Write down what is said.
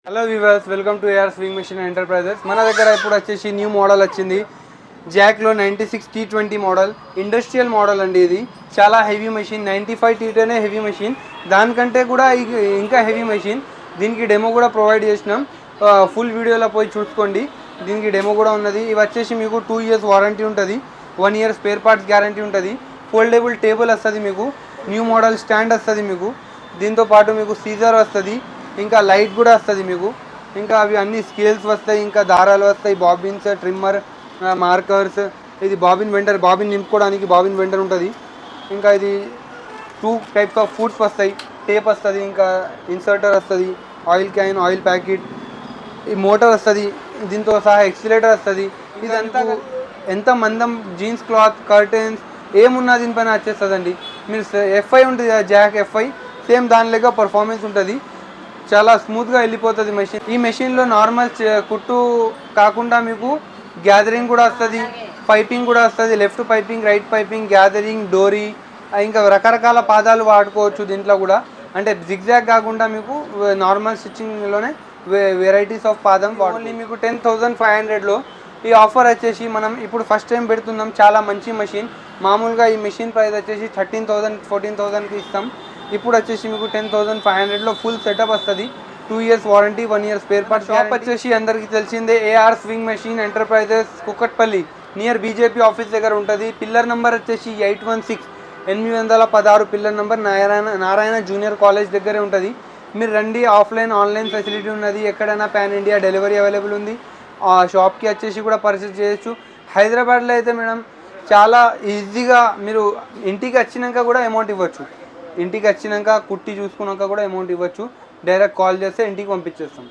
Hello viewers, welcome to AR sewing machine enterprises. మన దగ్గర ఇప్పుడు వచ్చేసి న్యూ మోడల్ వచ్చింది. జాక్లో 96T20 మోడల్, ఇండస్ట్రియల్ మోడల్ అండి. ఇది చాలా heavy machine. 95T10 heavy machine, దానికంటే కూడా ఇంకా హెవీ మెషిన్. దీనికి డెమో కూడా ప్రొవైడ్ చేసినాం. ఫుల్ వీడియోలో పోయి చూసుకోండి, దీనికి డెమో కూడా ఉన్నది. ఇవి వచ్చేసి మీకు 2 years వారంటీ ఉంటుంది, 1 year స్పేర్ పార్ట్స్ గ్యారంటీ ఉంటుంది. ఫోల్డబుల్ టేబుల్ వస్తుంది మీకు, న్యూ మోడల్ స్టాండ్ వస్తుంది మీకు. దీంతో పాటు మీకు సీజర్ వస్తుంది, ఇంకా లైట్ కూడా వస్తుంది మీకు. ఇంకా అవి అన్ని స్కేల్స్ వస్తాయి, ఇంకా దారాలు వస్తాయి, బాబిన్స్, ట్రిమ్మర్, మార్కర్స్. ఇది బాబిన్ వెండర్, బాబిన్ నింపుకోవడానికి బాబిన్ వెండర్ ఉంటుంది. ఇంకా ఇది 2 types ఆఫ్ ఫుడ్స్ వస్తాయి, టేప్ వస్తుంది, ఇంకా ఇన్సర్టర్ వస్తుంది, ఆయిల్ క్యాన్, ఆయిల్ ప్యాకెట్, ఈ మోటార్ వస్తుంది, దీంతో సహా ఎక్సిలేటర్ వస్తుంది. ఇదంతా ఎంత మందం జీన్స్ క్లాత్, కర్టెన్స్ ఏమున్నా దీనిపైన వచ్చేస్తుందండి. మీరు ఎఫ్ఐ ఉంటుంది కదా, జాక్ ఎఫ్ఐ, సేమ్ దాని లెక్క పర్ఫార్మెన్స్ ఉంటుంది. చాలా స్మూత్గా వెళ్ళిపోతుంది మెషిన్. ఈ మెషిన్లో నార్మల్ కుట్టు కాకుండా మీకు గ్యాదరింగ్ కూడా వస్తుంది, పైపింగ్ కూడా వస్తుంది. Left piping, right piping, gathering, డోరీ, ఇంకా రకరకాల పాదాలు వాడుకోవచ్చు దీంట్లో కూడా. అంటే జిగ్జాగ్ కాకుండా మీకు నార్మల్ స్టిచ్చింగ్లోనే వెరైటీస్ ఆఫ్ పాదం ఓన్లీ మీకు 10,500లో. ఈ ఆఫర్ వచ్చేసి మనం ఇప్పుడు ఫస్ట్ టైం పెడుతున్నాం. చాలా మంచి మెషిన్. మామూలుగా ఈ మెషిన్ ప్రైస్ వచ్చేసి 13,000 14,000కి ఇస్తాం. ఇప్పుడు వచ్చేసి మీకు 10,500లో ఫుల్ సెటప్ వస్తుంది. 2 years warranty, 1 year spare part. Shop వచ్చేసి అందరికీ తెలిసిందే, AR sewing machine enterprises, Kukatpally near BJP office దగ్గర ఉంటుంది. పిల్లర్ నెంబర్ వచ్చేసి 816 pillar number, Narayana junior college దగ్గరే ఉంటుంది. మీరు రండి. ఆఫ్లైన్, ఆన్లైన్ ఫెసిలిటీ ఉన్నది. ఎక్కడైనా పాన్ ఇండియా డెలివరీ అవైలబుల్ ఉంది. ఆ షాప్కి వచ్చేసి కూడా పర్చేస్ చేయొచ్చు. హైదరాబాద్లో అయితే మేడం చాలా ఈజీగా మీరు ఇంటికి వచ్చినాక కూడా అమౌంట్ ఇవ్వచ్చు. ఇంటికి వచ్చినాక కుట్టి చూసుకున్నాక కూడా అమౌంట్ ఇవ్వచ్చు. డైరెక్ట్ కాల్ చేస్తే ఇంటికి పంపించేస్తాం.